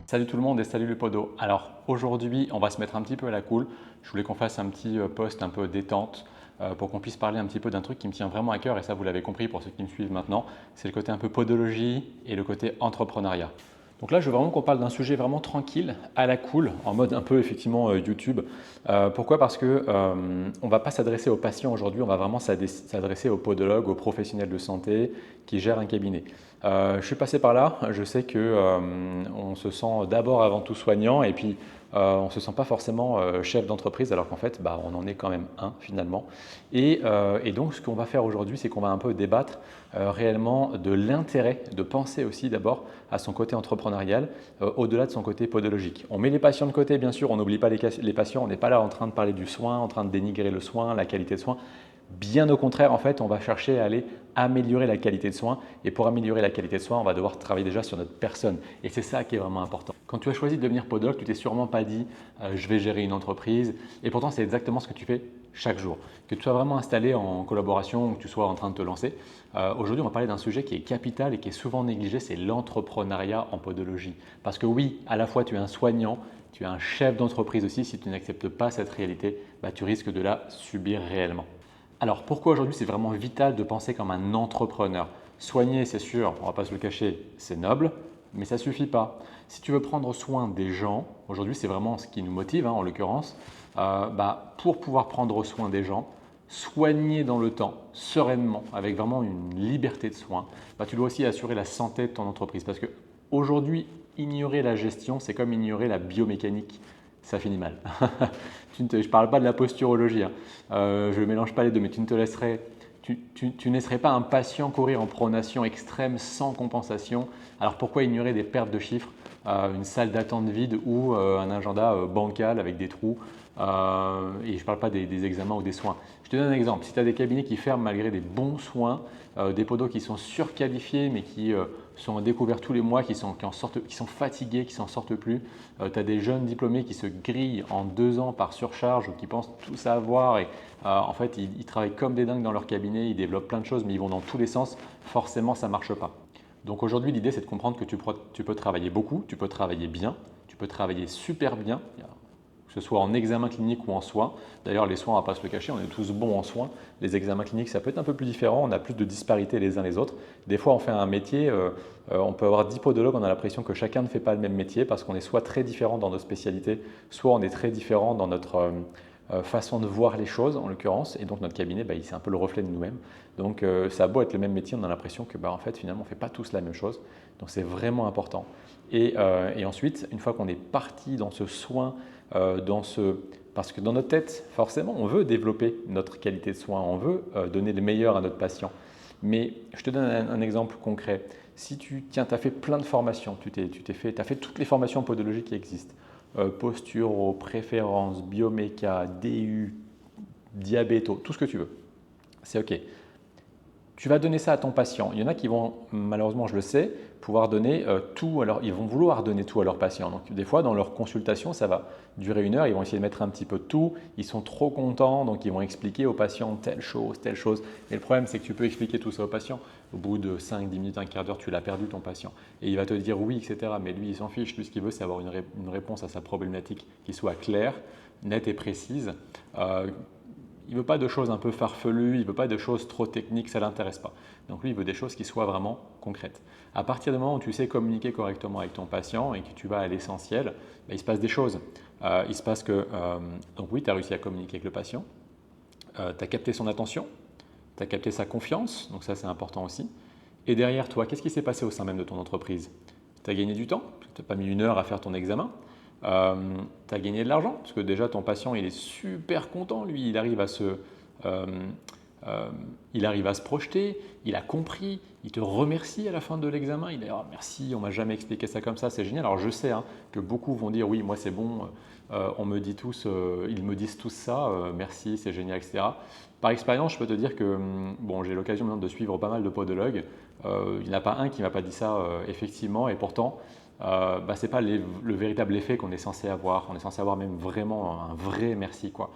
Salut tout le monde et salut le podo. Alors aujourd'hui, on va se mettre un petit peu à la cool. Je voulais qu'on fasse un petit post un peu détente pour qu'on puisse parler un petit peu d'un truc qui me tient vraiment à cœur et ça vous l'avez compris pour ceux qui me suivent maintenant. C'est le côté un peu podologie et le côté entrepreneuriat. Donc là, je veux vraiment qu'on parle d'un sujet vraiment tranquille, à la cool, en mode un peu effectivement YouTube. Pourquoi? Parce que on va pas s'adresser aux patients aujourd'hui, on va vraiment s'adresser aux podologues, aux professionnels de santé qui gèrent un cabinet. Je suis passé par là, je sais que on se sent d'abord avant tout soignant et puis on ne se sent pas forcément chef d'entreprise alors qu'en fait on en est quand même un finalement. Et donc ce qu'on va faire aujourd'hui, c'est qu'on va un peu débattre réellement de l'intérêt de penser aussi d'abord à son côté entrepreneurial au-delà de son côté podologique. On met les patients de côté, bien sûr, on n'oublie pas les patients, on n'est pas là en train de parler du soin, en train de dénigrer le soin, la qualité de soin. Bien au contraire, en fait, on va chercher à aller améliorer la qualité de soins. Et pour améliorer la qualité de soins, on va devoir travailler déjà sur notre personne. Et c'est ça qui est vraiment important. Quand tu as choisi de devenir podologue, tu t'es sûrement pas dit je vais gérer une entreprise. Et pourtant, c'est exactement ce que tu fais chaque jour. Que tu sois vraiment installé en collaboration ou que tu sois en train de te lancer. Aujourd'hui, on va parler d'un sujet qui est capital et qui est souvent négligé, c'est l'entrepreneuriat en podologie. Parce que oui, à la fois tu es un soignant, tu es un chef d'entreprise aussi. Si tu n'acceptes pas cette réalité, tu risques de la subir réellement. Alors pourquoi aujourd'hui c'est vraiment vital de penser comme un entrepreneur? Soigner, c'est sûr, on ne va pas se le cacher, c'est noble, mais ça ne suffit pas. Si tu veux prendre soin des gens, aujourd'hui c'est vraiment ce qui nous motive en l'occurrence, pour pouvoir prendre soin des gens, soigner dans le temps, sereinement, avec vraiment une liberté de soin, tu dois aussi assurer la santé de ton entreprise. Parce que aujourd'hui, ignorer la gestion, c'est comme ignorer la biomécanique. Ça finit mal. Je ne parle pas de la posturologie, je ne mélange pas les deux, mais tu ne laisserais pas un patient courir en pronation extrême sans compensation. Alors pourquoi ignorer des pertes de chiffres, une salle d'attente vide ou un agenda bancal avec des trous et je ne parle pas des examens ou des soins. Je te donne un exemple. Si tu as des cabinets qui ferment malgré des bons soins, des podos qui sont surqualifiés mais qui sont découverts tous les mois, qui sont fatigués, qui s'en sortent plus, tu as des jeunes diplômés qui se grillent en 2 ans par surcharge ou qui pensent tout savoir et en fait ils travaillent comme des dingues dans leur cabinet, ils développent plein de choses mais ils vont dans tous les sens, forcément ça ne marche pas. Donc aujourd'hui l'idée c'est de comprendre que tu peux travailler beaucoup, tu peux travailler bien, tu peux travailler super bien, que ce soit en examen clinique ou en soins. D'ailleurs, les soins, on ne va pas se le cacher, on est tous bons en soins. Les examens cliniques, ça peut être un peu plus différent, on a plus de disparité les uns les autres. Des fois, on fait un métier, on peut avoir 10 podologues, on a l'impression que chacun ne fait pas le même métier parce qu'on est soit très différent dans nos spécialités, soit on est très différent dans notre façon de voir les choses, en l'occurrence. Et donc, notre cabinet, c'est un peu le reflet de nous-mêmes. Donc, ça a beau être le même métier, on a l'impression que en fait, finalement, on ne fait pas tous la même chose. Donc, c'est vraiment important. Et ensuite, une fois qu'on est parti dans ce soin, parce que dans notre tête, forcément, on veut développer notre qualité de soin, on veut donner le meilleur à notre patient. Mais je te donne un exemple concret. Si tu as fait plein de formations, tu as fait toutes les formations en podologie qui existent, posturo, préférence, bioméca, DU, diabéto, tout ce que tu veux, c'est OK. Tu vas donner ça à ton patient. Il y en a qui vont, malheureusement, je le sais, pouvoir donner tout. Alors, ils vont vouloir donner tout à leurs patients. Donc, des fois, dans leur consultation, ça va durer 1 heure. Ils vont essayer de mettre un petit peu de tout. Ils sont trop contents, donc ils vont expliquer au patient telle chose, telle chose. Mais le problème, c'est que tu peux expliquer tout ça au patient. Au bout de 5, 10 minutes, un quart d'heure, tu l'as perdu ton patient. Et il va te dire oui, etc. Mais lui, il s'en fiche. Lui, ce qu'il veut, c'est avoir une réponse à sa problématique qui soit claire, nette et précise. Il ne veut pas de choses un peu farfelues, il ne veut pas de choses trop techniques, ça ne l'intéresse pas. Donc lui, il veut des choses qui soient vraiment concrètes. À partir du moment où tu sais communiquer correctement avec ton patient et que tu vas à l'essentiel, il se passe des choses. Il se passe que, donc oui, tu as réussi à communiquer avec le patient, tu as capté son attention, tu as capté sa confiance, donc ça c'est important aussi. Et derrière toi, qu'est-ce qui s'est passé au sein même de ton entreprise? Tu as gagné du temps, tu n'as pas mis 1 heure à faire ton examen. Tu as gagné de l'argent, parce que déjà ton patient il est super content, lui euh, il arrive à se projeter, il a compris, il te remercie à la fin de l'examen, il dit oh, merci, on m'a jamais expliqué ça comme ça, c'est génial. Alors je sais que beaucoup vont dire oui, moi c'est bon, on me dit tous, ils me disent tous ça, merci, c'est génial, etc. Par expérience, je peux te dire que bon, j'ai l'occasion maintenant de suivre pas mal de podologues, il n'y en a pas un qui ne m'a pas dit ça effectivement, et pourtant ce n'est pas le véritable effet qu'on est censé avoir. On est censé avoir même vraiment un vrai merci, quoi.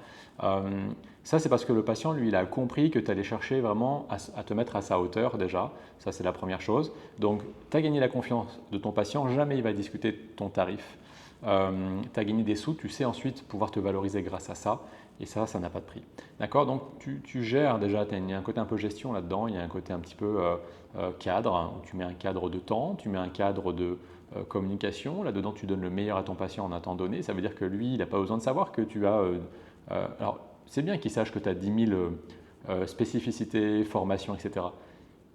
Ça, c'est parce que le patient, lui, il a compris que tu allais chercher vraiment à te mettre à sa hauteur déjà. Ça, c'est la première chose. Donc, tu as gagné la confiance de ton patient, jamais il va discuter de ton tarif. Tu as gagné des sous, tu sais ensuite pouvoir te valoriser grâce à ça. Et ça n'a pas de prix. D'accord? Donc, tu gères déjà, il y a un côté un peu gestion là-dedans, il y a un côté un petit peu cadre, hein, où tu mets un cadre de temps, tu mets un cadre de communication. Là-dedans, tu donnes le meilleur à ton patient en un temps donné. Ça veut dire que lui, il n'a pas besoin de savoir que tu as… alors, c'est bien qu'il sache que tu as 10 000 spécificités, formations, etc.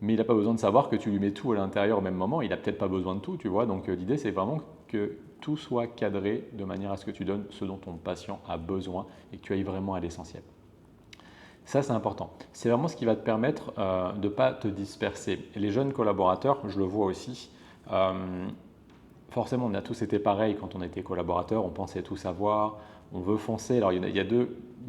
Mais il n'a pas besoin de savoir que tu lui mets tout à l'intérieur au même moment. Il n'a peut-être pas besoin de tout, tu vois. Donc, l'idée, c'est vraiment que tout soit cadré de manière à ce que tu donnes ce dont ton patient a besoin et que tu ailles vraiment à l'essentiel. Ça, c'est important. C'est vraiment ce qui va te permettre de ne pas te disperser. Et les jeunes collaborateurs, je le vois aussi, forcément, on a tous été pareils quand on était collaborateurs, on pensait tout savoir, on veut foncer. Alors, il y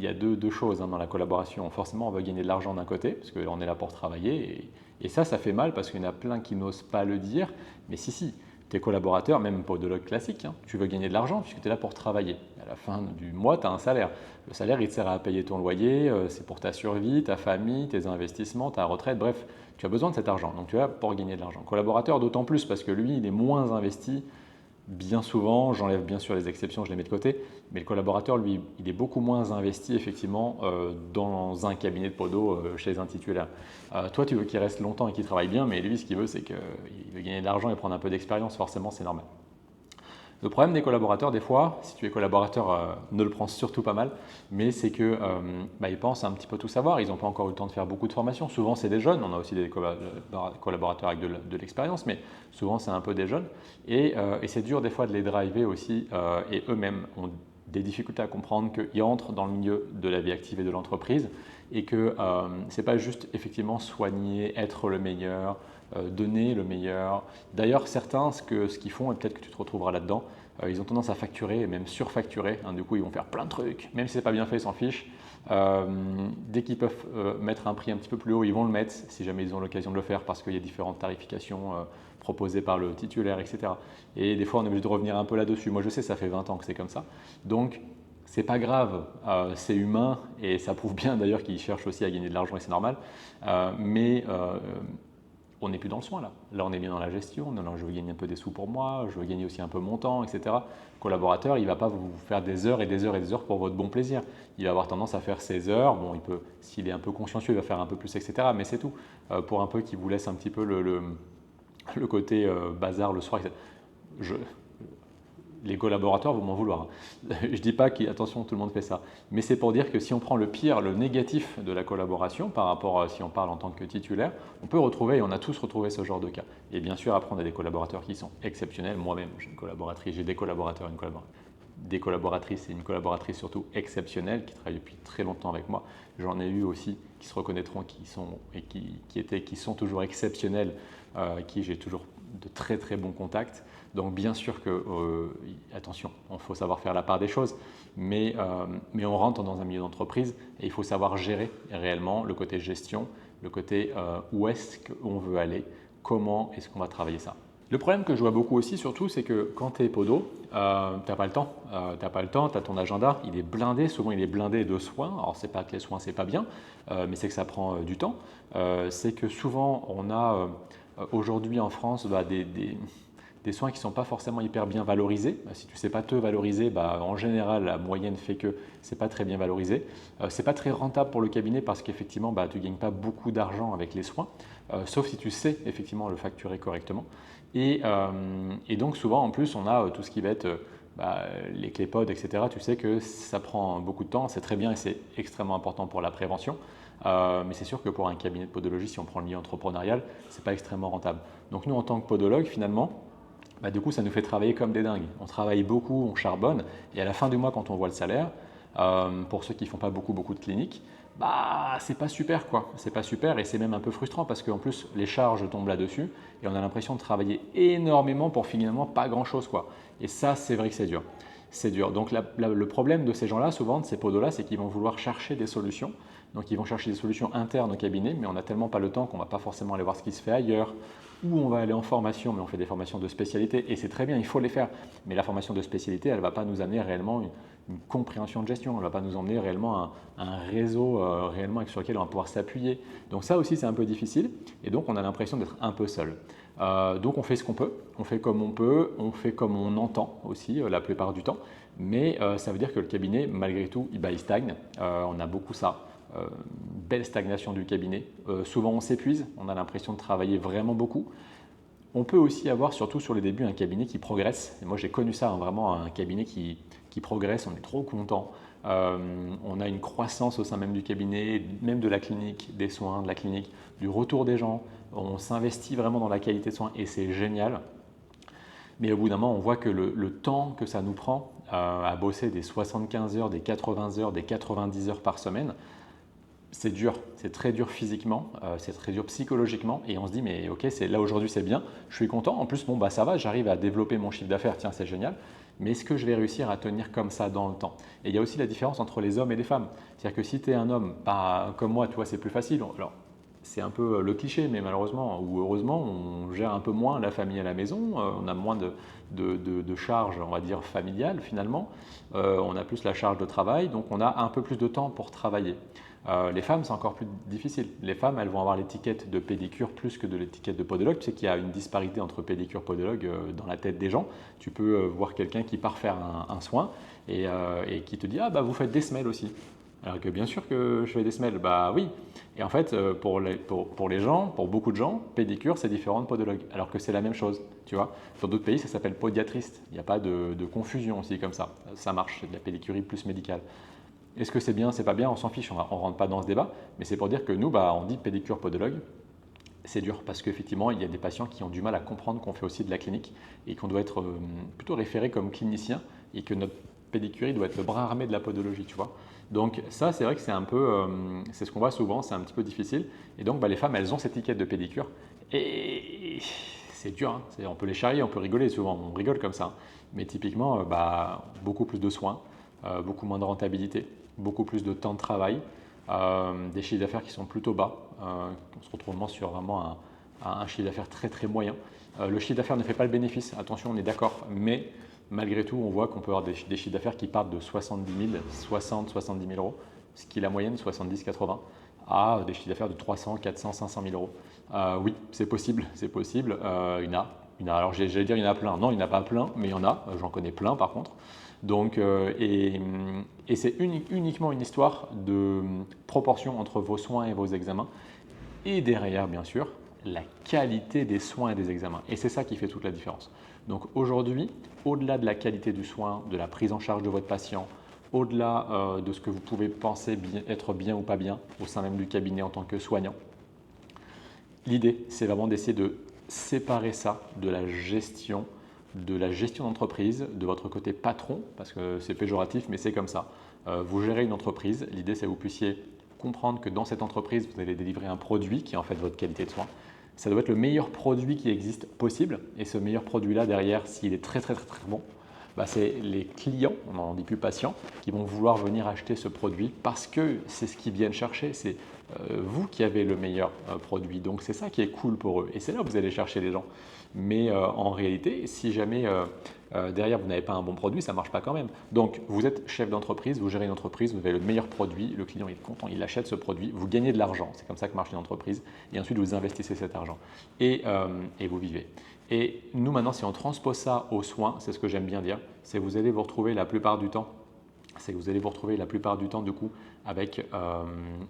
a deux choses dans la collaboration. Forcément, on veut gagner de l'argent d'un côté, parce qu'on est là pour travailler. Et ça fait mal parce qu'il y en a plein qui n'osent pas le dire. Mais si, tes collaborateurs, même podologue classique, hein, tu veux gagner de l'argent puisque tu es là pour travailler. À la fin du mois, tu as un salaire. Le salaire, il te sert à payer ton loyer, c'est pour ta survie, ta famille, tes investissements, ta retraite, bref, tu as besoin de cet argent. Donc tu es là pour gagner de l'argent. Collaborateur, d'autant plus parce que lui, il est moins investi. Bien souvent, j'enlève bien sûr les exceptions, je les mets de côté, mais le collaborateur, lui, il est beaucoup moins investi effectivement dans un cabinet de podo chez un titulaire. Toi, tu veux qu'il reste longtemps et qu'il travaille bien, mais lui, ce qu'il veut, c'est qu'il veut gagner de l'argent et prendre un peu d'expérience, forcément, c'est normal. Le problème des collaborateurs, des fois, si tu es collaborateur, ne le prends surtout pas mal, mais c'est que ils pensent un petit peu tout savoir. Ils n'ont pas encore eu le temps de faire beaucoup de formations. Souvent, c'est des jeunes. On a aussi des collaborateurs avec de l'expérience, mais souvent, c'est un peu des jeunes. Et c'est dur des fois de les driver aussi. Et eux-mêmes ont des difficultés à comprendre qu'ils entrent dans le milieu de la vie active et de l'entreprise et que ce n'est pas juste effectivement soigner, être le meilleur, donner le meilleur. D'ailleurs, certains, ce qu'ils font, et peut-être que tu te retrouveras là-dedans, ils ont tendance à facturer et même surfacturer. Hein, du coup, ils vont faire plein de trucs, même si ce n'est pas bien fait, ils s'en fichent. Dès qu'ils peuvent mettre un prix un petit peu plus haut, ils vont le mettre si jamais ils ont l'occasion de le faire parce qu'il y a différentes tarifications proposées par le titulaire, etc. Et des fois, on est obligé de revenir un peu là-dessus. Moi, je sais, ça fait 20 ans que c'est comme ça. Donc, c'est pas grave, c'est humain et ça prouve bien d'ailleurs qu'ils cherchent aussi à gagner de l'argent et c'est normal. Mais on n'est plus dans le soin là. Là, on est bien dans la gestion. Non, je veux gagner un peu des sous pour moi, je veux gagner aussi un peu mon temps, etc. Le collaborateur, il ne va pas vous faire des heures et des heures et des heures pour votre bon plaisir. Il va avoir tendance à faire ses heures. Bon, il peut, s'il est un peu consciencieux, il va faire un peu plus, etc. Mais c'est tout. Pour un peu qu'il vous laisse un petit peu le côté bazar le soir, etc. Les collaborateurs vont m'en vouloir. Je ne dis pas qu'attention, tout le monde fait ça. Mais c'est pour dire que si on prend le pire, le négatif de la collaboration par rapport à si on parle en tant que titulaire, on peut retrouver, et on a tous retrouvé ce genre de cas. Et bien sûr, après, on a des collaborateurs qui sont exceptionnels. Moi-même, j'ai une collaboratrice, j'ai des collaborateurs, des collaboratrices et une collaboratrice surtout exceptionnelle qui travaille depuis très longtemps avec moi. J'en ai eu aussi qui se reconnaîtront, qui sont toujours exceptionnels, avec qui j'ai toujours de très très bons contacts. Donc bien sûr que, attention, il faut savoir faire la part des choses, mais on rentre dans un milieu d'entreprise et il faut savoir gérer réellement le côté gestion, le côté où est-ce qu'on veut aller, comment est-ce qu'on va travailler ça. Le problème que je vois beaucoup aussi, surtout, c'est que quand tu es podo, tu n'as pas le temps. Tu as ton agenda, il est blindé. Souvent, il est blindé de soins. Alors, c'est pas que les soins, c'est pas bien, mais c'est que ça prend du temps. C'est que souvent, on a aujourd'hui en France des soins qui ne sont pas forcément hyper bien valorisés. Si tu ne sais pas te valoriser, en général, la moyenne fait que ce n'est pas très bien valorisé. Ce n'est pas très rentable pour le cabinet parce qu'effectivement, tu ne gagnes pas beaucoup d'argent avec les soins, sauf si tu sais effectivement le facturer correctement. Et donc souvent, en plus, on a tout ce qui va être les clépodes, etc. Tu sais que ça prend beaucoup de temps, c'est très bien et c'est extrêmement important pour la prévention. Mais c'est sûr que pour un cabinet de podologie, si on prend le milieu entrepreneurial, ce n'est pas extrêmement rentable. Donc nous, en tant que podologue, finalement, du coup, ça nous fait travailler comme des dingues. On travaille beaucoup, on charbonne, et à la fin du mois, quand on voit le salaire, pour ceux qui ne font pas beaucoup de cliniques, c'est pas super quoi. C'est pas super et c'est même un peu frustrant parce qu'en plus, les charges tombent là-dessus et on a l'impression de travailler énormément pour finalement pas grand-chose quoi. Et ça, c'est vrai que c'est dur. C'est dur. Donc le problème de ces gens-là, souvent, de ces podos-là, c'est qu'ils vont vouloir chercher des solutions. Donc ils vont chercher des solutions internes au cabinet, mais on n'a tellement pas le temps qu'on ne va pas forcément aller voir ce qui se fait ailleurs où on va aller en formation, mais on fait des formations de spécialité et c'est très bien, il faut les faire. Mais la formation de spécialité, elle ne va pas nous amener réellement une compréhension de gestion, elle ne va pas nous emmener réellement un réseau réellement sur lequel on va pouvoir s'appuyer. Donc ça aussi, c'est un peu difficile et donc on a l'impression d'être un peu seul. Donc on fait ce qu'on peut, on fait comme on peut, on fait comme on entend aussi la plupart du temps, mais ça veut dire que le cabinet, malgré tout, il stagne. On a beaucoup ça. Belle stagnation du cabinet. Souvent on s'épuise, on a l'impression de travailler vraiment beaucoup. On peut aussi avoir, surtout sur les débuts, un cabinet qui progresse. Et moi j'ai connu ça, hein, vraiment un cabinet qui progresse, on est trop content. On a une croissance au sein même du cabinet, même de la clinique, des soins, de la clinique, du retour des gens. On s'investit vraiment dans la qualité de soins et c'est génial. Mais au bout d'un moment, on voit que le temps que ça nous prend à bosser des 75 heures, des 80 heures, des 90 heures par semaine, c'est dur, c'est très dur physiquement, c'est très dur psychologiquement et on se dit mais ok, c'est là aujourd'hui c'est bien, je suis content, en plus bon bah ça va, j'arrive à développer mon chiffre d'affaires, tiens c'est génial, mais est-ce que je vais réussir à tenir comme ça dans le temps? Et il y a aussi la différence entre les hommes et les femmes, c'est-à-dire que si tu es un homme, pas comme moi, tu vois c'est plus facile, alors c'est un peu le cliché, mais malheureusement ou heureusement, on gère un peu moins la famille à la maison, on a moins de charges, on va dire, familiales finalement, on a plus la charge de travail, donc on a un peu plus de temps pour travailler. Les femmes, c'est encore plus difficile. Les femmes, elles vont avoir l'étiquette de pédicure plus que de l'étiquette de podologue. Tu sais qu'il y a une disparité entre pédicure et podologue dans la tête des gens. Tu peux voir quelqu'un qui part faire un soin et qui te dit « Ah, bah vous faites des semelles aussi ». Alors que bien sûr que je fais des semelles, bah oui. Et en fait, pour les gens, pour beaucoup de gens, pédicure, c'est différent de podologue, alors que c'est la même chose, tu vois. Dans d'autres pays, ça s'appelle podiatriste. Il n'y a pas de confusion aussi comme ça. Ça marche, c'est de la pédicurie plus médicale. Est-ce que c'est bien, c'est pas bien, on s'en fiche, on ne rentre pas dans ce débat, mais c'est pour dire que nous, on dit pédicure podologue, c'est dur parce qu'effectivement, il y a des patients qui ont du mal à comprendre qu'on fait aussi de la clinique et qu'on doit être plutôt référé comme clinicien et que notre pédicurie doit être le bras armé de la podologie, tu vois. Donc ça, c'est vrai que c'est un peu, c'est ce qu'on voit souvent, c'est un petit peu difficile. Et donc les femmes, elles ont cette étiquette de pédicure et c'est dur, hein. On peut les charrier, on peut rigoler souvent, on rigole comme ça. Mais typiquement, beaucoup plus de soins, beaucoup moins de rentabilité, beaucoup plus de temps de travail, des chiffres d'affaires qui sont plutôt bas. On se retrouve vraiment sur un chiffre d'affaires très très moyen. Le chiffre d'affaires ne fait pas le bénéfice, attention, on est d'accord, mais malgré tout, on voit qu'on peut avoir des chiffres d'affaires qui partent de 70 000, 60, 70 000 euros, ce qui est la moyenne, 70-80, à des chiffres d'affaires de 300, 400, 500 000 euros. Oui, c'est possible, c'est possible. Il y en a. Alors j'allais dire il y en a plein. Non, il n'y en a pas plein, mais il y en a. J'en connais plein par contre. Donc, et c'est uniquement une histoire de proportion entre vos soins et vos examens. Et derrière, bien sûr, la qualité des soins et des examens. Et c'est ça qui fait toute la différence. Donc aujourd'hui, au-delà de la qualité du soin, de la prise en charge de votre patient, au-delà de ce que vous pouvez penser être bien ou pas bien au sein même du cabinet en tant que soignant, l'idée, c'est vraiment d'essayer de séparer ça de la gestion d'entreprise, de votre côté patron, parce que c'est péjoratif, mais c'est comme ça. Vous gérez une entreprise, l'idée c'est que vous puissiez comprendre que dans cette entreprise, vous allez délivrer un produit qui est en fait votre qualité de soin. Ça doit être le meilleur produit qui existe possible, et ce meilleur produit-là, derrière, s'il est très très très très bon, c'est les clients, on n'en dit plus patients, qui vont vouloir venir acheter ce produit parce que c'est ce qu'ils viennent chercher, c'est vous qui avez le meilleur produit. Donc c'est ça qui est cool pour eux et c'est là où vous allez chercher les gens. Mais en réalité, si jamais derrière vous n'avez pas un bon produit, ça ne marche pas quand même. Donc vous êtes chef d'entreprise, vous gérez une entreprise, vous avez le meilleur produit, le client est content, il achète ce produit, vous gagnez de l'argent, c'est comme ça que marche une entreprise et ensuite vous investissez cet argent et vous vivez. Et nous maintenant, si on transpose ça aux soins, c'est ce que j'aime bien dire, c'est que vous allez vous retrouver la plupart du temps du coup avec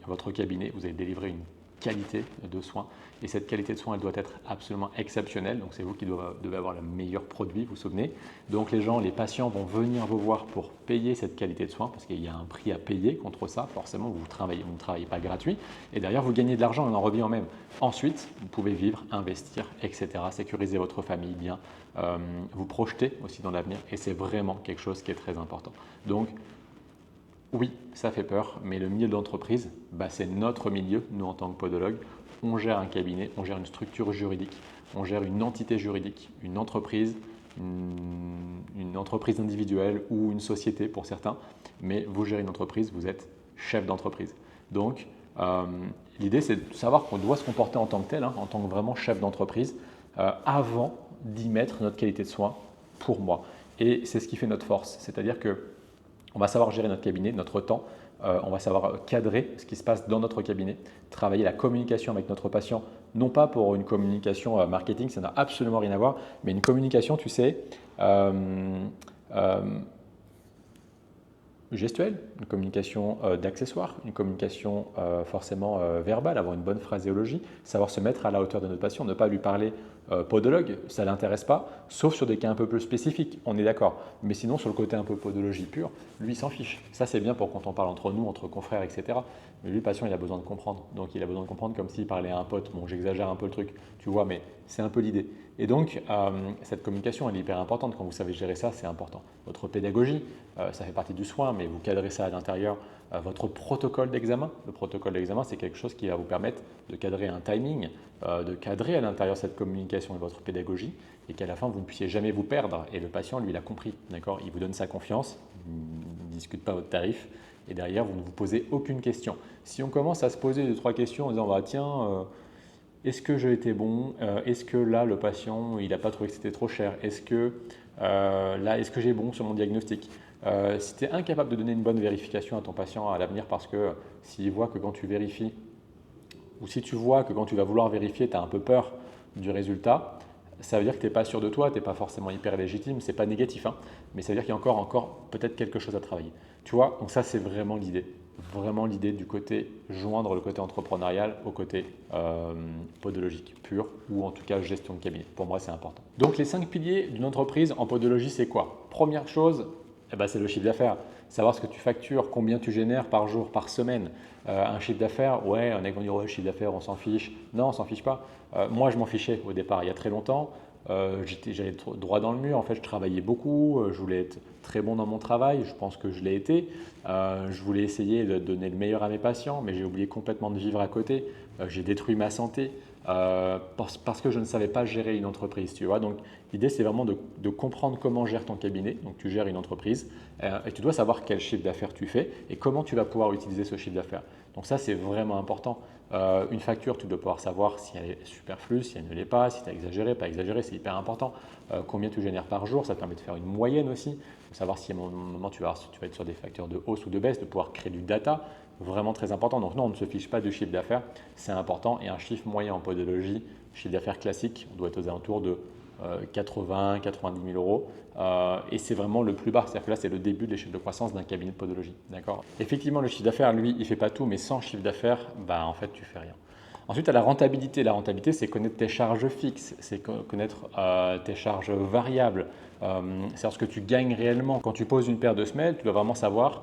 votre cabinet, vous allez délivrer une qualité de soins et cette qualité de soins elle doit être absolument exceptionnelle, donc c'est vous qui devez avoir le meilleur produit, vous vous souvenez. Donc les patients vont venir vous voir pour payer cette qualité de soins parce qu'il y a un prix à payer contre ça, forcément vous ne travaillez pas gratuit et derrière vous gagnez de l'argent, on en revient au même. Ensuite vous pouvez vivre, investir, etc., sécuriser votre famille bien, vous projeter aussi dans l'avenir et c'est vraiment quelque chose qui est très important. Donc oui, ça fait peur, mais le milieu de l'entreprise, c'est notre milieu, nous en tant que podologues. On gère un cabinet, on gère une structure juridique, on gère une entité juridique, une entreprise individuelle ou une société pour certains, mais vous gérez une entreprise, vous êtes chef d'entreprise. Donc, l'idée, c'est de savoir qu'on doit se comporter en tant que tel, en tant que vraiment chef d'entreprise. avant d'y mettre notre qualité de soin pour moi. Et c'est ce qui fait notre force, c'est-à-dire qu'on va savoir gérer notre cabinet, notre temps, on va savoir cadrer ce qui se passe dans notre cabinet, travailler la communication avec notre patient, non pas pour une communication marketing, ça n'a absolument rien à voir, mais une communication, tu sais, gestuelle, une communication d'accessoires, une communication forcément verbale, avoir une bonne phraséologie, savoir se mettre à la hauteur de notre patient, ne pas lui parler podologue, ça ne l'intéresse pas, sauf sur des cas un peu plus spécifiques, on est d'accord. Mais sinon, sur le côté un peu podologie pure, lui, il s'en fiche. Ça, c'est bien pour quand on parle entre nous, entre confrères, etc. Mais lui, le patient, il a besoin de comprendre. Donc, il a besoin de comprendre comme s'il parlait à un pote. Bon, j'exagère un peu le truc, tu vois, mais c'est un peu l'idée. Et donc, cette communication, elle est hyper importante. Quand vous savez gérer ça, c'est important. Votre pédagogie, ça fait partie du soin, mais vous cadrez ça à l'intérieur. Votre protocole d'examen, le protocole d'examen, c'est quelque chose qui va vous permettre de cadrer un timing, de cadrer à l'intérieur cette communication et votre pédagogie, et qu'à la fin, vous ne puissiez jamais vous perdre. Et le patient, lui, il a compris. D'accord, il vous donne sa confiance, il ne discute pas votre tarif, et derrière, vous ne vous posez aucune question. Si on commence à se poser 2-3 questions en disant, bah, tiens, est-ce que j'ai été bon? Est-ce que là, le patient, il n'a pas trouvé que c'était trop cher? Est-ce que là, est-ce que j'ai bon sur mon diagnostic? Si tu es incapable de donner une bonne vérification à ton patient à l'avenir, parce que s'il voit que quand tu vérifies, ou si tu vois que quand tu vas vouloir vérifier, tu as un peu peur du résultat, ça veut dire que tu n'es pas sûr de toi, tu n'es pas forcément hyper légitime, c'est pas négatif, hein, mais ça veut dire qu'il y a encore peut-être quelque chose à travailler. Tu vois, donc ça c'est vraiment l'idée du côté joindre le côté entrepreneurial au côté podologique pur, ou en tout cas gestion de cabinet. Pour moi, c'est important. Donc les 5 piliers d'une entreprise en podologie, c'est quoi? Première chose, eh ben, c'est le chiffre d'affaires. Savoir ce que tu factures, combien tu génères par jour, par semaine. Un chiffre d'affaires, ouais, on est qu'on dit ouais, chiffre d'affaires, on s'en fiche. Non, on s'en fiche pas. Moi, je m'en fichais au départ, il y a très longtemps. J'allais droit dans le mur. En fait, je travaillais beaucoup. Je voulais être très bon dans mon travail. Je pense que je l'ai été. Je voulais essayer de donner le meilleur à mes patients, mais j'ai oublié complètement de vivre à côté. J'ai détruit ma santé parce que je ne savais pas gérer une entreprise. Tu vois. Donc, l'idée, c'est vraiment de comprendre comment gère ton cabinet. Donc, tu gères une entreprise et tu dois savoir quel chiffre d'affaires tu fais et comment tu vas pouvoir utiliser ce chiffre d'affaires. Donc, ça, c'est vraiment important. Une facture, tu dois pouvoir savoir si elle est superflue, si elle ne l'est pas, si tu as exagéré, pas exagéré, c'est hyper important. Combien tu génères par jour, ça te permet de faire une moyenne aussi, de savoir si à un moment tu vas être sur des facteurs de hausse ou de baisse, de pouvoir créer du data, vraiment très important. Donc non, on ne se fiche pas du chiffre d'affaires, c'est important. Et un chiffre moyen en podologie, chiffre d'affaires classique, on doit être aux alentours de 80, 90 000 euros. Et c'est vraiment le plus bas. C'est-à-dire que là, c'est le début de l'échelle de croissance d'un cabinet de podologie. D'accord. Effectivement, le chiffre d'affaires, lui, il ne fait pas tout, mais sans chiffre d'affaires, bah, en fait, tu ne fais rien. Ensuite, tu as la rentabilité. La rentabilité, c'est connaître tes charges fixes, c'est connaître tes charges variables, c'est ce que tu gagnes réellement. Quand tu poses une paire de semelles, tu dois vraiment savoir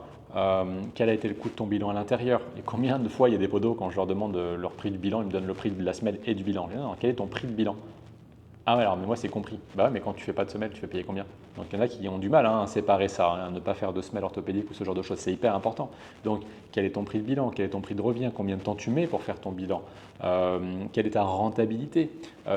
quel a été le coût de ton bilan à l'intérieur. Et combien de fois il y a des podos, quand je leur demande leur prix de bilan, ils me donnent le prix de la semelle et du bilan. Je dis, non, quel est ton prix de bilan? Ah ouais, alors mais moi c'est compris. Bah ouais, mais quand tu fais pas de semelle, tu fais payer combien? Donc il y en a qui ont du mal à séparer ça, à ne pas faire de semelle orthopédique ou ce genre de choses. C'est hyper important. Donc quel est ton prix de bilan? Quel est ton prix de revient? Combien de temps tu mets pour faire ton bilan? Quelle est ta rentabilité?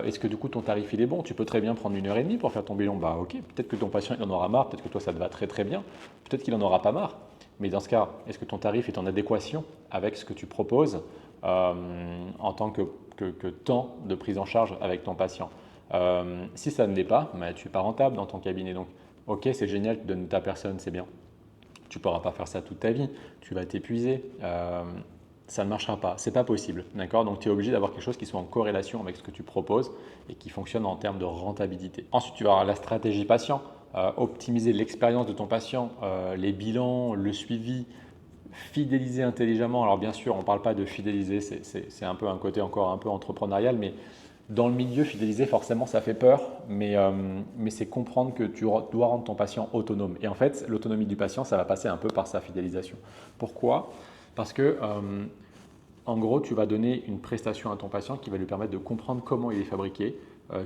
Est-ce que du coup ton tarif il est bon? Tu peux très bien prendre 1 heure et demie pour faire ton bilan. Bah ok, peut-être que ton patient il en aura marre, peut-être que toi ça te va très très bien, peut-être qu'il en aura pas marre. Mais dans ce cas, est-ce que ton tarif est en adéquation avec ce que tu proposes en tant que temps de prise en charge avec ton patient? Si ça ne l'est pas, bah, tu n'es pas rentable dans ton cabinet. Donc, ok, c'est génial, tu donnes ta personne, c'est bien. Tu ne pourras pas faire ça toute ta vie, tu vas t'épuiser, ça ne marchera pas, c'est pas possible. D'accord. Donc, tu es obligé d'avoir quelque chose qui soit en corrélation avec ce que tu proposes et qui fonctionne en termes de rentabilité. Ensuite, tu vas avoir la stratégie patient, optimiser l'expérience de ton patient, les bilans, le suivi, fidéliser intelligemment. Alors, bien sûr, on ne parle pas de fidéliser, c'est un peu un côté encore un peu entrepreneurial, mais dans le milieu, fidéliser, forcément, ça fait peur, mais c'est comprendre que tu dois rendre ton patient autonome. Et en fait, l'autonomie du patient, ça va passer un peu par sa fidélisation. Pourquoi? Parce que, en gros, tu vas donner une prestation à ton patient qui va lui permettre de comprendre comment il est fabriqué,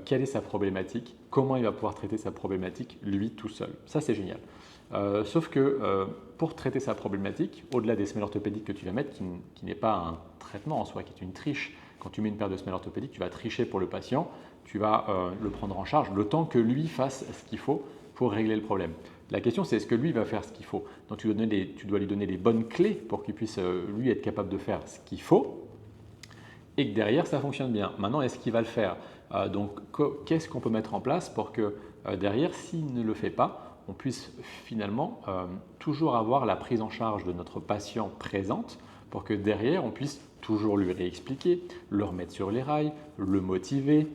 quelle est sa problématique, comment il va pouvoir traiter sa problématique, lui, tout seul. Ça, c'est génial. Sauf que pour traiter sa problématique, au-delà des semelles orthopédiques que tu vas mettre, qui n'est pas un traitement en soi, qui est une triche. Quand tu mets une paire de semelles orthopédiques, tu vas tricher pour le patient, tu vas le prendre en charge le temps que lui fasse ce qu'il faut pour régler le problème. La question, c'est est-ce que lui va faire ce qu'il faut? Donc tu dois lui donner les bonnes clés pour qu'il puisse lui être capable de faire ce qu'il faut. et que derrière, ça fonctionne bien. Maintenant, est-ce qu'il va le faire? Donc, qu'est-ce qu'on peut mettre en place pour que derrière, s'il ne le fait pas, on puisse finalement toujours avoir la prise en charge de notre patient présente pour que derrière, on puisse toujours lui réexpliquer, le remettre sur les rails, le motiver.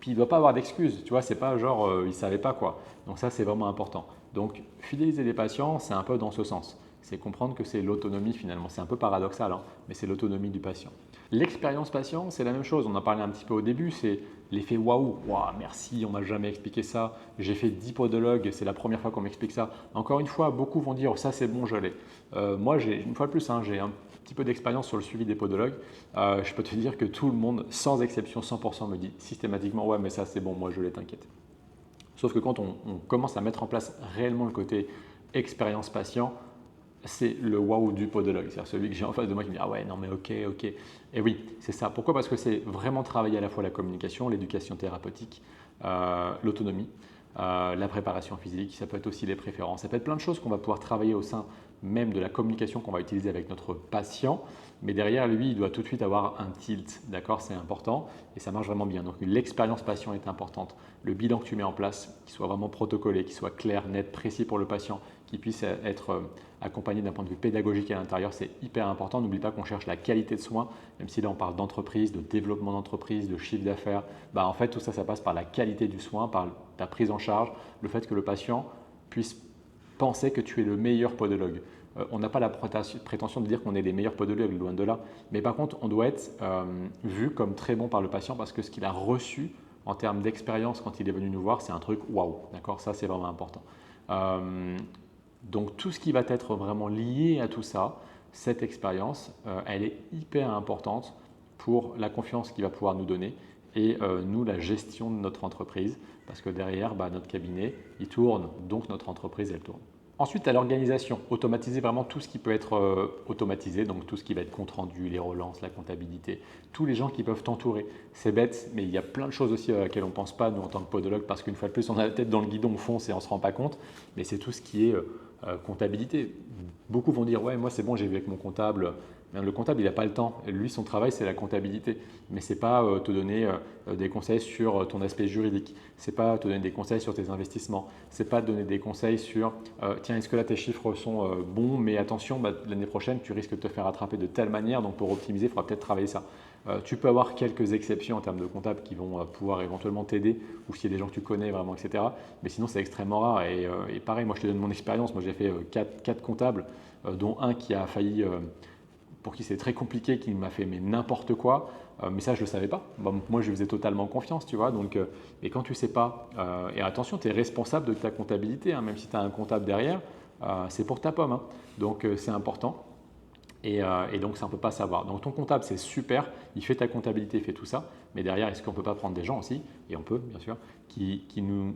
Puis il ne doit pas avoir d'excuses, tu vois, c'est pas genre il ne savait pas quoi. Donc ça, c'est vraiment important. Donc fidéliser les patients, c'est un peu dans ce sens. C'est comprendre que c'est l'autonomie finalement. C'est un peu paradoxal, hein, mais c'est l'autonomie du patient. L'expérience patient, c'est la même chose. On en parlait un petit peu au début, c'est l'effet waouh. Waouh, merci, on m'a jamais expliqué ça. J'ai fait 10 podologues, c'est la première fois qu'on m'explique ça. Encore une fois, beaucoup vont dire ça c'est bon, je l'ai. Moi, une fois de plus, hein, j'ai un petit peu d'expérience sur le suivi des podologues. Je peux te dire que tout le monde, sans exception, 100% me dit systématiquement ouais, mais ça c'est bon, moi je l'ai, t'inquiète. Sauf que quand on commence à mettre en place réellement le côté expérience patient, c'est le waouh du podologue. C'est-à-dire celui que j'ai en face de moi qui me dit ah ouais, non mais ok, ok. Et oui, c'est ça. Pourquoi? Parce que c'est vraiment travailler à la fois la communication, l'éducation thérapeutique, l'autonomie, la préparation physique, ça peut être aussi les préférences, ça peut être plein de choses qu'on va pouvoir travailler au sein même de la communication qu'on va utiliser avec notre patient, mais derrière lui, il doit tout de suite avoir un tilt, d'accord? C'est important et ça marche vraiment bien. Donc l'expérience patient est importante. Le bilan que tu mets en place, qu'il soit vraiment protocolé, qu'il soit clair, net, précis pour le patient, qu'il puisse être accompagné d'un point de vue pédagogique à l'intérieur, c'est hyper important. N'oublie pas qu'on cherche la qualité de soins, même si là on parle d'entreprise, de développement d'entreprise, de chiffre d'affaires. En fait, tout ça, ça passe par la qualité du soin, par ta prise en charge, le fait que le patient puisse penser que tu es le meilleur podologue. On n'a pas la prétention de dire qu'on est les meilleurs podologues, loin de là. Mais par contre, on doit être vu comme très bon par le patient parce que ce qu'il a reçu en termes d'expérience quand il est venu nous voir, c'est un truc waouh. D'accord? Ça, c'est vraiment important. Donc, tout ce qui va être vraiment lié à tout ça, cette expérience, elle est hyper importante pour la confiance qu'il va pouvoir nous donner et nous, la gestion de notre entreprise. Parce que derrière, notre cabinet, il tourne, donc notre entreprise, elle tourne. Ensuite, à l'organisation, automatiser vraiment tout ce qui peut être automatisé, donc tout ce qui va être compte rendu, les relances, la comptabilité, tous les gens qui peuvent t'entourer. C'est bête, mais il y a plein de choses aussi à laquelle on ne pense pas, nous, en tant que podologue, parce qu'une fois de plus, on a la tête dans le guidon, on fonce et on ne se rend pas compte, mais c'est tout ce qui est comptabilité. Beaucoup vont dire, ouais, moi c'est bon, j'ai vu avec mon comptable. Mais le comptable, il n'a pas le temps. Lui, son travail, c'est la comptabilité. Mais ce n'est pas te donner des conseils sur ton aspect juridique. Ce n'est pas te donner des conseils sur tes investissements. Ce n'est pas te donner des conseils sur, tiens, est-ce que là, tes chiffres sont bons, mais attention, l'année prochaine, tu risques de te faire attraper de telle manière, donc pour optimiser, il faudra peut-être travailler ça. Tu peux avoir quelques exceptions en termes de comptables qui vont pouvoir éventuellement t'aider, ou s'il y a des gens que tu connais vraiment, etc. Mais sinon, c'est extrêmement rare. Et pareil, moi, je te donne mon expérience. Moi, j'ai fait 4 comptables, dont un qui a failli pour qui c'est très compliqué, qui m'a fait mais n'importe quoi, mais ça je ne le savais pas. Moi je lui faisais totalement confiance, tu vois. Donc, et quand tu ne sais pas, et attention, tu es responsable de ta comptabilité, hein, même si tu as un comptable derrière, c'est pour ta pomme, hein. Donc c'est important. Et donc ça on ne peut pas savoir. Donc ton comptable c'est super, il fait ta comptabilité, il fait tout ça, mais derrière est-ce qu'on ne peut pas prendre des gens aussi, et on peut bien sûr, qui nous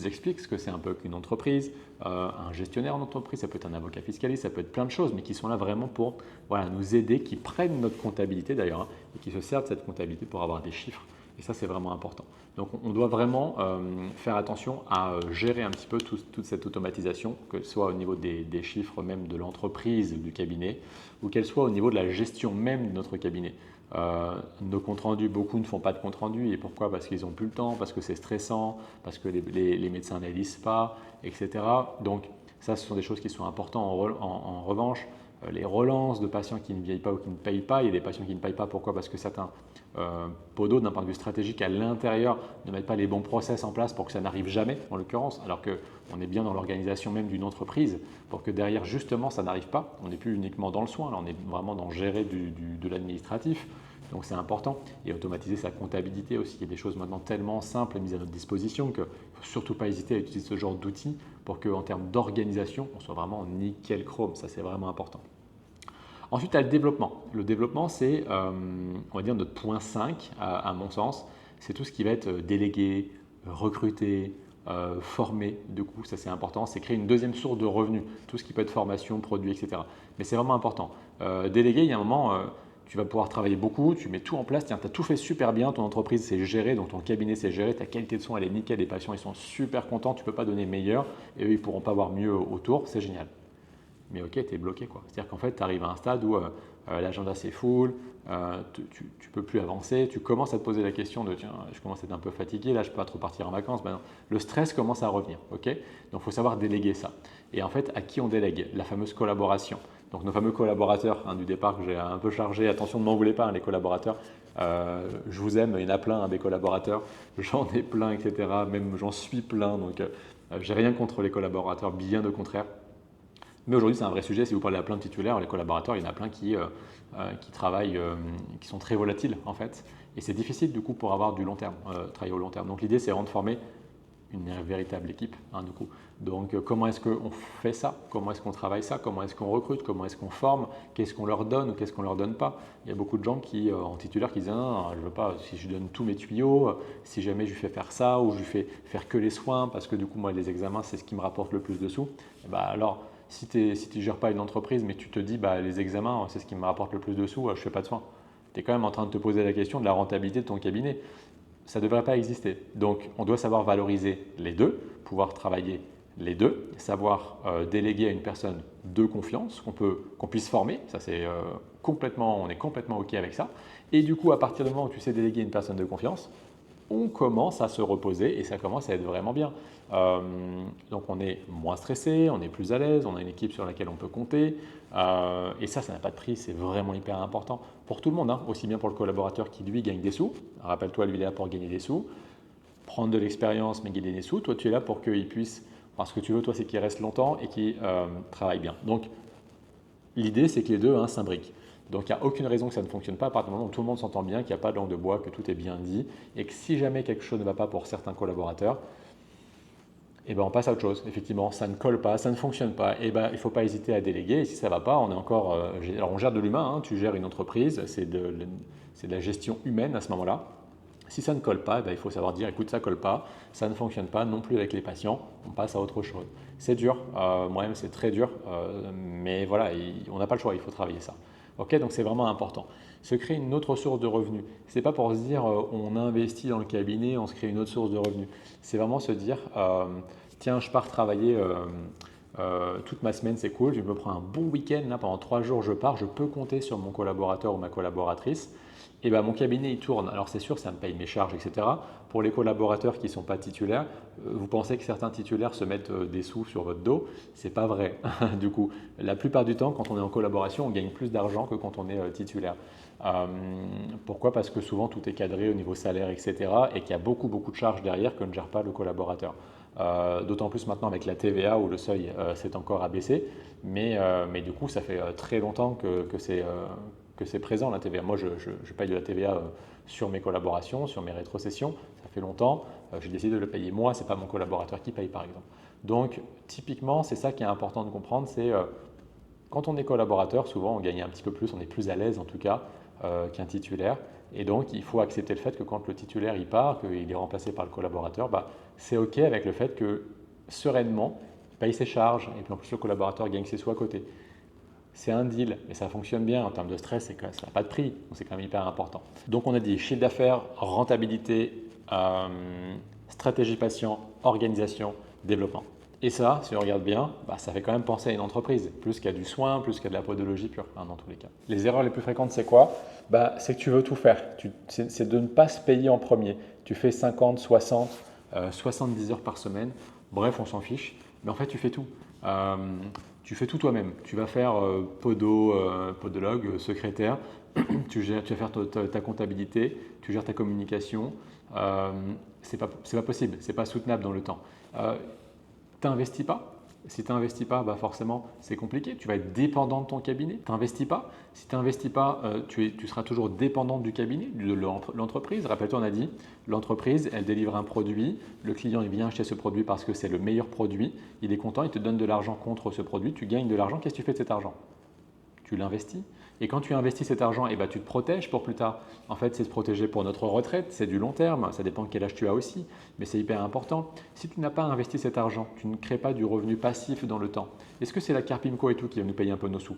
expliquent ce que c'est un peu qu'une entreprise, un gestionnaire d'entreprise, ça peut être un avocat fiscaliste, ça peut être plein de choses, mais qui sont là vraiment pour nous aider, qui prennent notre comptabilité d'ailleurs, hein, et qui se servent de cette comptabilité pour avoir des chiffres. Et ça, c'est vraiment important. Donc, on doit vraiment faire attention à gérer un petit peu toute cette automatisation, que ce soit au niveau des chiffres même de l'entreprise ou du cabinet, ou qu'elle soit au niveau de la gestion même de notre cabinet. Nos comptes rendus, beaucoup ne font pas de comptes rendus. Et pourquoi? Parce qu'ils n'ont plus le temps, parce que c'est stressant, parce que les médecins ne les lisent pas, etc. Donc, ça, ce sont des choses qui sont importantes. En revanche, les relances de patients qui ne viennent pas ou qui ne payent pas. Il y a des patients qui ne payent pas. Pourquoi? Parce que certains podos, d'un point de vue stratégique, à l'intérieur, ne mettent pas les bons process en place pour que ça n'arrive jamais, en l'occurrence, alors qu'on est bien dans l'organisation même d'une entreprise, pour que derrière, justement, ça n'arrive pas. On n'est plus uniquement dans le soin, là, on est vraiment dans gérer de l'administratif. Donc c'est important. Et automatiser sa comptabilité aussi. Il y a des choses maintenant tellement simples et mises à notre disposition qu'il ne faut surtout pas hésiter à utiliser ce genre d'outils pour qu'en termes d'organisation, on soit vraiment nickel chrome. Ça, c'est vraiment important. Ensuite, tu as le développement. Le développement, c'est, on va dire, notre point 5, à mon sens. C'est tout ce qui va être délégué, recruter, former. Du coup, ça c'est important. C'est créer une deuxième source de revenus. Tout ce qui peut être formation, produit, etc. Mais c'est vraiment important. Déléguer, il y a un moment, tu vas pouvoir travailler beaucoup, tu mets tout en place. Tiens, tu as tout fait super bien, ton entreprise c'est géré, donc ton cabinet c'est géré, ta qualité de soins elle est nickel, les patients ils sont super contents, tu ne peux pas donner meilleur et eux ils ne pourront pas avoir mieux autour, c'est génial. Mais ok, tu es bloqué quoi. C'est-à-dire qu'en fait, tu arrives à un stade où l'agenda c'est full, tu ne peux plus avancer, tu commences à te poser la question de tiens, je commence à être un peu fatigué, là je ne peux pas trop partir en vacances. Ben non. Le stress commence à revenir. Ok, donc il faut savoir déléguer ça. Et en fait, à qui on délègue? La fameuse collaboration. Donc nos fameux collaborateurs du départ que j'ai un peu chargé, attention ne m'en voulez pas, les collaborateurs, je vous aime, il y en a plein des collaborateurs, j'en ai plein, etc. Même j'en suis plein, donc j'ai rien contre les collaborateurs, bien au contraire. Mais aujourd'hui, c'est un vrai sujet. Si vous parlez à plein de titulaires, les collaborateurs, il y en a plein qui travaillent, qui sont très volatiles en fait. Et c'est difficile du coup pour avoir du long terme, travailler au long terme. Donc l'idée, c'est vraiment de former une véritable équipe du coup. Donc comment est-ce qu'on fait ça? Comment est-ce qu'on travaille ça? Comment est-ce qu'on recrute? Comment est-ce qu'on forme? Qu'est-ce qu'on leur donne ou qu'est-ce qu'on leur donne pas? Il y a beaucoup de gens qui, en titulaire, qui disent non, je veux pas, si je lui donne tous mes tuyaux, si jamais je lui fais faire ça ou je lui fais faire que les soins parce que du coup, moi, les examens, c'est ce qui me rapporte le plus de sous. Et bah, alors, si tu ne gères pas une entreprise, mais tu te dis bah, les examens, c'est ce qui me rapporte le plus de sous, je ne fais pas de soins. Tu es quand même en train de te poser la question de la rentabilité de ton cabinet. Ça ne devrait pas exister. Donc, on doit savoir valoriser les deux, pouvoir travailler les deux, savoir déléguer à une personne de confiance qu'on puisse former. Ça, c'est on est complètement OK avec ça. Et du coup, à partir du moment où tu sais déléguer à une personne de confiance, on commence à se reposer et ça commence à être vraiment bien. Donc on est moins stressé, on est plus à l'aise, on a une équipe sur laquelle on peut compter. Et ça n'a pas de prix, c'est vraiment hyper important pour tout le monde, aussi bien pour le collaborateur qui lui gagne des sous. Rappelle-toi, lui il est là pour gagner des sous, prendre de l'expérience mais gagner des sous. Toi tu es là pour qu'il puisse, ce que tu veux toi c'est qu'il reste longtemps et qu'il travaille bien. Donc l'idée c'est que les deux s'imbriquent. Donc il n'y a aucune raison que ça ne fonctionne pas à partir du moment où tout le monde s'entend bien, qu'il n'y a pas de langue de bois, que tout est bien dit et que si jamais quelque chose ne va pas pour certains collaborateurs, on passe à autre chose. Effectivement, ça ne colle pas, ça ne fonctionne pas. Il ne faut pas hésiter à déléguer. Et si ça ne va pas, on est encore. Alors on gère de l'humain, tu gères une entreprise, c'est de la gestion humaine à ce moment-là. Si ça ne colle pas, il faut savoir dire écoute, ça ne colle pas, ça ne fonctionne pas non plus avec les patients, on passe à autre chose. C'est dur, moi-même c'est très dur, mais voilà, on n'a pas le choix, il faut travailler ça. Ok, donc c'est vraiment important. Se créer une autre source de revenus. Ce n'est pas pour se dire on investit dans le cabinet, on se crée une autre source de revenus. C'est vraiment se dire tiens, je pars travailler toute ma semaine, c'est cool, je me prends un bon week-end, là, pendant 3 jours je pars, je peux compter sur mon collaborateur ou ma collaboratrice. Et mon cabinet il tourne. Alors c'est sûr, ça me paye mes charges, etc. Pour les collaborateurs qui ne sont pas titulaires, vous pensez que certains titulaires se mettent des sous sur votre dos? C'est pas vrai. Du coup, la plupart du temps, quand on est en collaboration, on gagne plus d'argent que quand on est titulaire. Pourquoi? Parce que souvent tout est cadré au niveau salaire, etc. Et qu'il y a beaucoup de charges derrière que ne gère pas le collaborateur. D'autant plus maintenant avec la TVA où le seuil s'est encore abaissé. Mais du coup, ça fait très longtemps que c'est présent la TVA. Moi, je paye de la TVA sur mes collaborations, sur mes rétrocessions. Ça fait longtemps. J'ai décidé de le payer moi, ce n'est pas mon collaborateur qui paye par exemple. Donc, typiquement, c'est ça qui est important de comprendre, c'est quand on est collaborateur, souvent on gagne un petit peu plus, on est plus à l'aise en tout cas qu'un titulaire. Et donc, il faut accepter le fait que quand le titulaire il part, qu'il est remplacé par le collaborateur, c'est OK avec le fait que sereinement, il paye ses charges et puis en plus le collaborateur gagne ses sous à côté. C'est un deal, mais ça fonctionne bien en termes de stress, ça n'a pas de prix, donc c'est quand même hyper important. Donc on a dit chiffre d'affaires, rentabilité, stratégie patient, organisation, développement. Et ça, si on regarde bien, ça fait quand même penser à une entreprise, plus qu'à du soin, plus qu'à de la podologie pure, dans tous les cas. Les erreurs les plus fréquentes, c'est quoi? C'est que tu veux tout faire, c'est de ne pas se payer en premier. Tu fais 50, 60, 70 heures par semaine, bref, on s'en fiche, mais en fait, tu fais tout. Tu fais tout toi-même. Tu vas faire podologue, secrétaire, tu vas faire ta comptabilité, tu gères ta communication. C'est pas possible, c'est pas soutenable dans le temps. Tu n'investis pas. Si tu n'investis pas, forcément, c'est compliqué. Tu vas être dépendant de ton cabinet. Tu n'investis pas. Si tu n'investis pas, tu seras toujours dépendant du cabinet, de l'entreprise. Rappelle-toi, on a dit, l'entreprise, elle délivre un produit. Le client, il vient acheter ce produit parce que c'est le meilleur produit. Il est content, il te donne de l'argent contre ce produit. Tu gagnes de l'argent. Qu'est-ce que tu fais de cet argent? Tu l'investis. Et quand tu investis cet argent, tu te protèges pour plus tard. En fait, c'est se protéger pour notre retraite, c'est du long terme, ça dépend de quel âge tu as aussi, mais c'est hyper important. Si tu n'as pas investi cet argent, tu ne crées pas du revenu passif dans le temps. Est-ce que c'est la Carpimco et tout qui va nous payer un peu nos sous?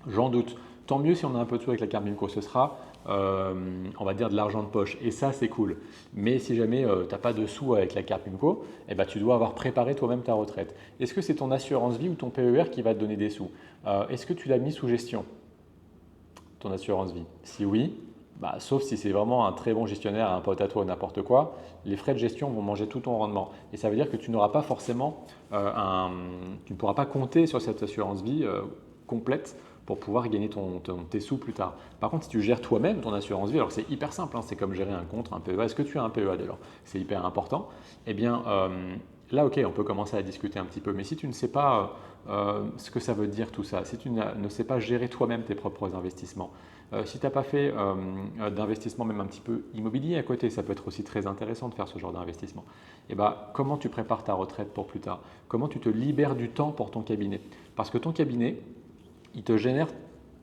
J'en doute. Tant mieux si on a un peu de sous avec la Carpimco, ce sera, on va dire, de l'argent de poche. Et ça, c'est cool. Mais si jamais tu n'as pas de sous avec la Carpimco, tu dois avoir préparé toi-même ta retraite. Est-ce que c'est ton assurance vie ou ton PER qui va te donner des sous? Est-ce que tu l'as mis sous gestion? ton assurance vie? Si oui, bah, sauf si c'est vraiment un très bon gestionnaire, un pote à toi ou n'importe quoi, les frais de gestion vont manger tout ton rendement. Et ça veut dire que tu n'auras pas forcément tu ne pourras pas compter sur cette assurance vie complète pour pouvoir gagner tes sous plus tard. Par contre, si tu gères toi-même ton assurance vie, alors c'est hyper simple, hein, c'est comme gérer un compte, un PEA. Est-ce que tu as un PEA d'ailleurs? C'est hyper important. Eh bien, là, ok, on peut commencer à discuter un petit peu. Mais si tu ne sais pas ce que ça veut dire tout ça, si tu ne sais pas gérer toi-même tes propres investissements, si tu n'as pas fait d'investissement même un petit peu immobilier à côté, ça peut être aussi très intéressant de faire ce genre d'investissement. Et ben, comment tu prépares ta retraite pour plus tard? Comment tu te libères du temps pour ton cabinet? Parce que ton cabinet, il te génère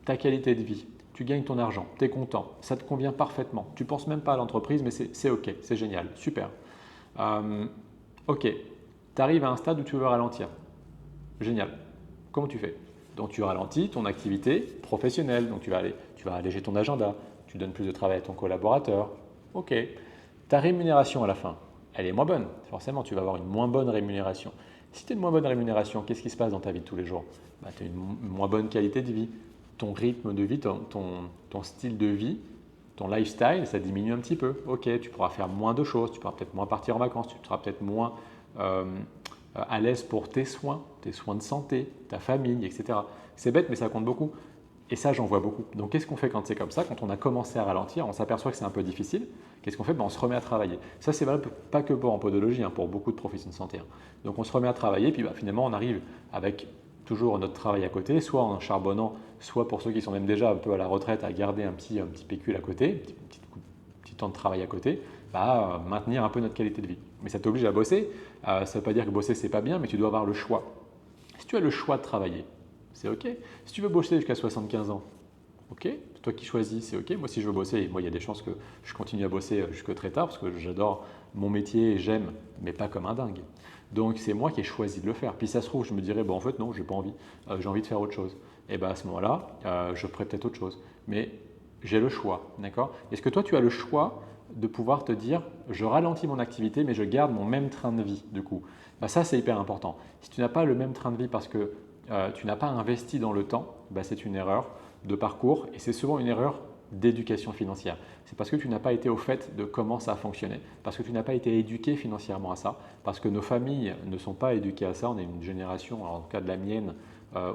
ta qualité de vie. Tu gagnes ton argent, tu es content, ça te convient parfaitement. Tu ne penses même pas à l'entreprise, mais c'est OK, c'est génial, super. OK, tu arrives à un stade où tu veux ralentir. Génial. Comment tu fais? Donc tu ralentis ton activité professionnelle, donc tu vas alléger ton agenda, tu donnes plus de travail à ton collaborateur. OK. Ta rémunération à la fin, elle est moins bonne. Forcément, tu vas avoir une moins bonne rémunération. Si tu as une moins bonne rémunération, qu'est-ce qui se passe dans ta vie de tous les jours? Bah, tu as une moins bonne qualité de vie. Ton rythme de vie, ton style de vie, ton lifestyle, ça diminue un petit peu. Ok, tu pourras faire moins de choses, tu pourras peut-être moins partir en vacances, tu seras peut-être moins à l'aise pour tes soins de santé, ta famille, etc. C'est bête, mais ça compte beaucoup. Et ça, j'en vois beaucoup. Donc, qu'est-ce qu'on fait quand c'est comme ça? Quand on a commencé à ralentir, on s'aperçoit que c'est un peu difficile. Qu'est-ce qu'on fait? Ben, on se remet à travailler. Ça, c'est valable pas que pour en podologie, hein, pour beaucoup de professions de santé, hein. Donc, on se remet à travailler, puis finalement, on arrive avec toujours notre travail à côté, soit en charbonnant, soit pour ceux qui sont même déjà un peu à la retraite, à garder un petit pécule à côté, un petit temps de travail à côté, maintenir un peu notre qualité de vie. Mais ça t'oblige à bosser. Ça ne veut pas dire que bosser, c'est pas bien, mais tu dois avoir le choix. Si tu as le choix de travailler, c'est OK. Si tu veux bosser jusqu'à 75 ans, OK. C'est toi qui choisis, c'est OK. Moi, si je veux bosser, moi, il y a des chances que je continue à bosser jusque très tard parce que j'adore mon métier, j'aime, mais pas comme un dingue. Donc, c'est moi qui ai choisi de le faire. Puis, ça se trouve, je me dirais, bon, en fait, non, j'ai pas envie. J'ai envie de faire autre chose. Et bien, à ce moment-là, je ferai peut-être autre chose. Mais j'ai le choix, d'accord? Est-ce que toi, tu as le choix de pouvoir te dire, je ralentis mon activité, mais je garde mon même train de vie, du coup? Ça, c'est hyper important. Si tu n'as pas le même train de vie parce que tu n'as pas investi dans le temps, c'est une erreur de parcours et c'est souvent une erreur d'éducation financière. C'est parce que tu n'as pas été au fait de comment ça fonctionnait, parce que tu n'as pas été éduqué financièrement à ça, parce que nos familles ne sont pas éduquées à ça. On est une génération, alors en tout cas de la mienne,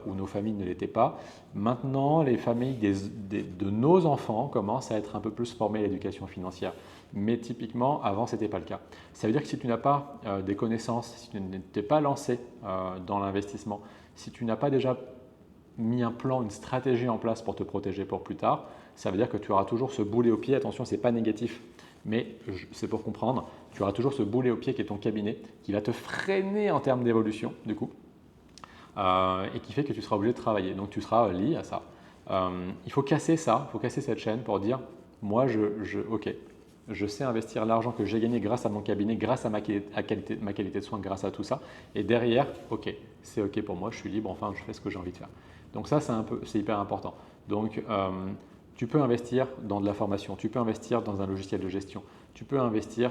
où nos familles ne l'étaient pas. Maintenant, les familles de nos enfants commencent à être un peu plus formées à l'éducation financière. Mais typiquement, avant, ce n'était pas le cas. Ça veut dire que si tu n'as pas des connaissances, si tu n'es pas lancé dans l'investissement, si tu n'as pas déjà mis un plan, une stratégie en place pour te protéger pour plus tard, ça veut dire que tu auras toujours ce boulet au pied. Attention, ce n'est pas négatif, mais c'est pour comprendre. Tu auras toujours ce boulet au pied qui est ton cabinet, qui va te freiner en termes d'évolution, du coup, et qui fait que tu seras obligé de travailler. Donc, tu seras lié à ça. Il faut casser ça, il faut casser cette chaîne pour dire, moi, ok, je sais investir l'argent que j'ai gagné grâce à mon cabinet, grâce à ma qualité de soins, grâce à tout ça. Et derrière, ok, c'est ok pour moi, je suis libre, enfin, je fais ce que j'ai envie de faire. Donc ça, c'est hyper important. Donc, tu peux investir dans de la formation, tu peux investir dans un logiciel de gestion, tu peux investir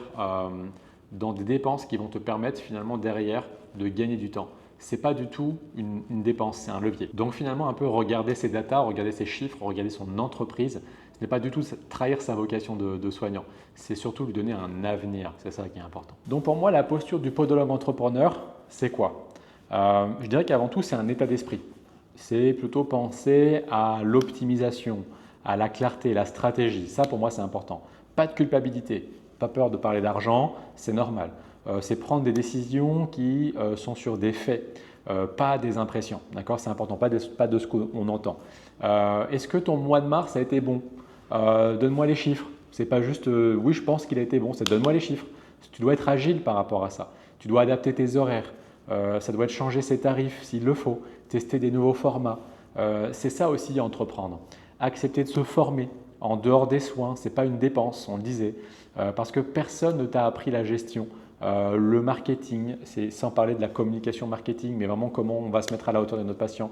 dans des dépenses qui vont te permettre finalement derrière de gagner du temps. Ce n'est pas du tout une dépense, c'est un levier. Donc finalement, un peu regarder ses datas, regarder ses chiffres, regarder son entreprise, ce n'est pas du tout trahir sa vocation de soignant, c'est surtout lui donner un avenir, c'est ça qui est important. Donc pour moi, la posture du podologue entrepreneur, c'est quoi? Je dirais qu'avant tout, c'est un état d'esprit. C'est plutôt penser à l'optimisation, à la clarté, la stratégie. Ça, pour moi, c'est important. Pas de culpabilité, pas peur de parler d'argent, c'est normal. C'est prendre des décisions qui sont sur des faits, pas des impressions. D'accord? C'est important, pas de ce qu'on entend. Est-ce que ton mois de mars a été bon? Donne-moi les chiffres. C'est pas juste oui, je pense qu'il a été bon, c'est donne-moi les chiffres. Tu dois être agile par rapport à ça. Tu dois adapter tes horaires. Ça doit être changer ses tarifs s'il le faut, tester des nouveaux formats. C'est ça aussi entreprendre. Accepter de se former en dehors des soins, ce n'est pas une dépense, on le disait, parce que personne ne t'a appris la gestion. Le marketing, c'est sans parler de la communication marketing, mais vraiment comment on va se mettre à la hauteur de notre patient,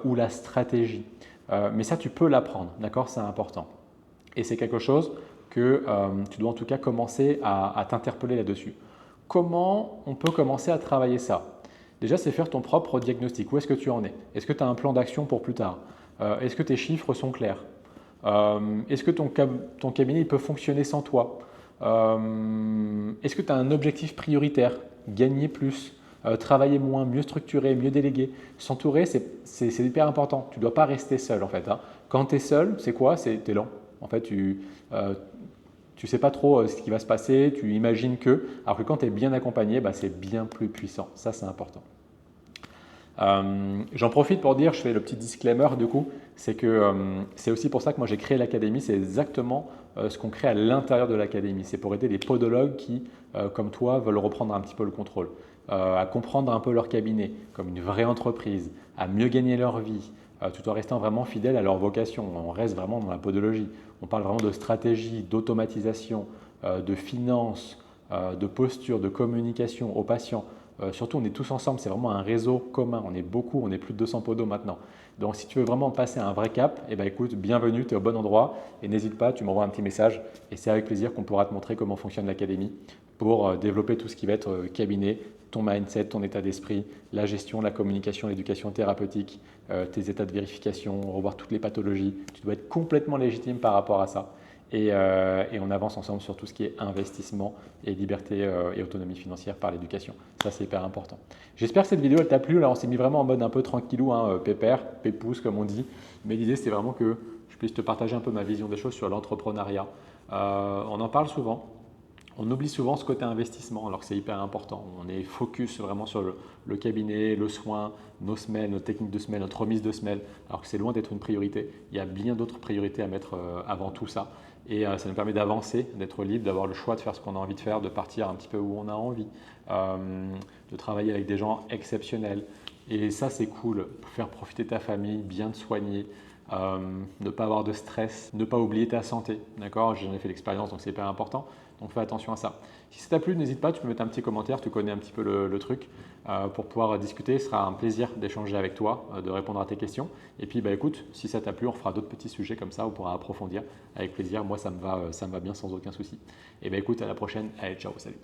ou la stratégie. Mais ça, tu peux l'apprendre, d'accord? C'est important. Et c'est quelque chose que tu dois en tout cas commencer à t'interpeller là-dessus. Comment on peut commencer à travailler ça? Déjà, c'est faire ton propre diagnostic. Où est-ce que tu en es? Est-ce que tu as un plan d'action pour plus tard? Est-ce que tes chiffres sont clairs? Est-ce que ton cabinet il peut fonctionner sans toi? Est-ce que tu as un objectif prioritaire? Gagner plus, travailler moins, mieux structurer, mieux déléguer. S'entourer, c'est hyper important. Tu ne dois pas rester seul en fait, hein. Quand tu es seul, c'est quoi? Tu es lent. En fait, tu ne sais pas trop ce qui va se passer, tu imagines que, alors que quand tu es bien accompagné, bah, c'est bien plus puissant. Ça, c'est important. J'en profite pour dire, je fais le petit disclaimer du coup, c'est que c'est aussi pour ça que moi j'ai créé l'académie, c'est exactement ce qu'on crée à l'intérieur de l'académie. C'est pour aider les podologues qui, comme toi, veulent reprendre un petit peu le contrôle, à comprendre un peu leur cabinet comme une vraie entreprise, à mieux gagner leur vie, tout en restant vraiment fidèles à leur vocation. On reste vraiment dans la podologie. On parle vraiment de stratégie, d'automatisation, de finance, de posture, de communication aux patients. Surtout, on est tous ensemble, c'est vraiment un réseau commun. On est beaucoup, on est plus de 200 podos maintenant. Donc, si tu veux vraiment passer un vrai cap, eh ben, écoute, bienvenue, tu es au bon endroit. Et n'hésite pas, tu m'envoies un petit message. Et c'est avec plaisir qu'on pourra te montrer comment fonctionne l'académie pour développer tout ce qui va être cabinet, ton mindset, ton état d'esprit, la gestion, la communication, l'éducation thérapeutique, tes états de vérification, revoir toutes les pathologies. Tu dois être complètement légitime par rapport à ça. Et on avance ensemble sur tout ce qui est investissement et liberté et autonomie financière par l'éducation. Ça, c'est hyper important. J'espère que cette vidéo, elle t'a plu. Là, on s'est mis vraiment en mode un peu tranquillou, hein, pépère, pépouze, comme on dit. Mais l'idée, c'était vraiment que je puisse te partager un peu ma vision des choses sur l'entrepreneuriat. On en parle souvent. On oublie souvent ce côté investissement, alors que c'est hyper important. On est focus vraiment sur le cabinet, le soin, nos semelles, nos techniques de semelles, notre remise de semelles, alors que c'est loin d'être une priorité. Il y a bien d'autres priorités à mettre avant tout ça. Et ça nous permet d'avancer, d'être libre, d'avoir le choix de faire ce qu'on a envie de faire, de partir un petit peu où on a envie, de travailler avec des gens exceptionnels. Et ça, c'est cool, faire profiter ta famille, bien te soigner, ne pas avoir de stress, ne pas oublier ta santé. D'accord? J'en ai fait l'expérience, donc c'est hyper important. Donc fais attention à ça. Si ça t'a plu, n'hésite pas, tu peux mettre un petit commentaire, tu connais un petit peu le truc pour pouvoir discuter. Ce sera un plaisir d'échanger avec toi, de répondre à tes questions. Et puis bah, écoute, si ça t'a plu, on fera d'autres petits sujets comme ça, on pourra approfondir avec plaisir. Moi, ça me va bien sans aucun souci. Et bah écoute, à la prochaine. Allez, ciao, salut.